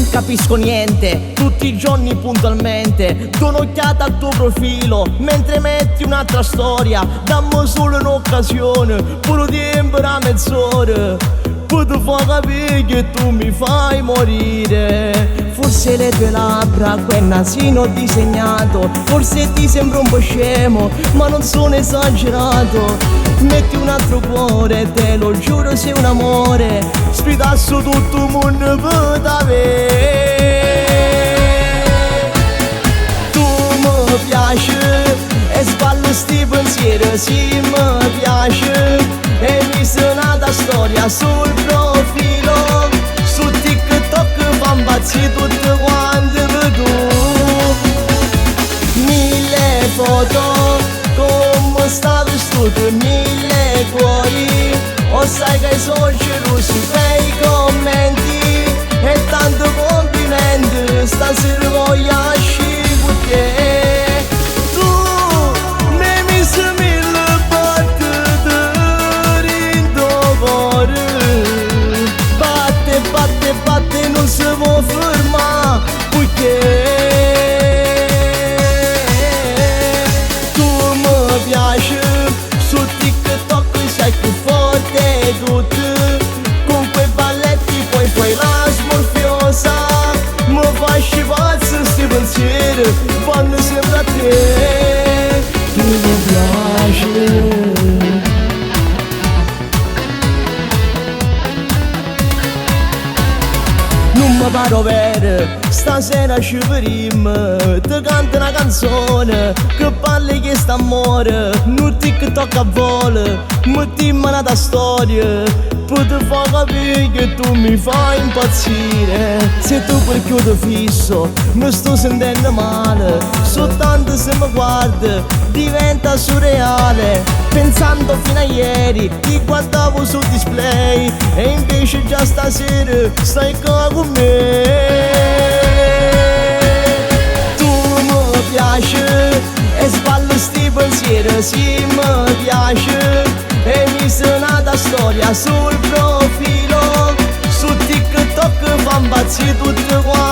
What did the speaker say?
capisco niente, tutti i giorni puntualmente do un'occhiata al tuo profilo mentre metti un'altra storia. Dammi solo un'occasione, pure tempo una mezz'ora, poi ti fa capire che tu mi fai morire. Forse le tue labbra quel nasino disegnato, forse ti sembra un po' scemo ma non sono esagerato. Metti un altro cuore, te lo giuro sei un amore, sfidasso tutto il mondo per t'avere. Tu mi piaci e sballo sti pensieri, sì mi piace, e mi sono nata storia sul profilo, su TikTok fa impazzire tutte quante per tu. Mille foto come sta vestito, mille cuori, o sai che sono geloso dei commenti e tanto complimenti, stasera voglio uscire con te. Tu mi hai messo mille battiti in tuo cuore, batte, batte, batte, non si può fermare, perché su TikTok sei più forte tutto, con quei balletti poi fai la smorfiosa, mi fai pazzo sti pensieri quando sembra a te. Tu mi piaci, non mi paro vero, stasera ci vedremo, ti canto una canzone che parli che sta amore, non TikTok a volo, mettiamo una storia, poi ti fa capire che tu mi fai impazzire. Se tu quel chiodo fisso mi sto sentendo male, soltanto se mi guardi diventa surreale, pensando fino a ieri ti guardavo sul display e invece già stasera stai qua con me. Tu mi piaci e sballo sti pensieri, sì mi piace, e mi sono nata storia sul profilo, su TikTok fa impazzire tutte quante.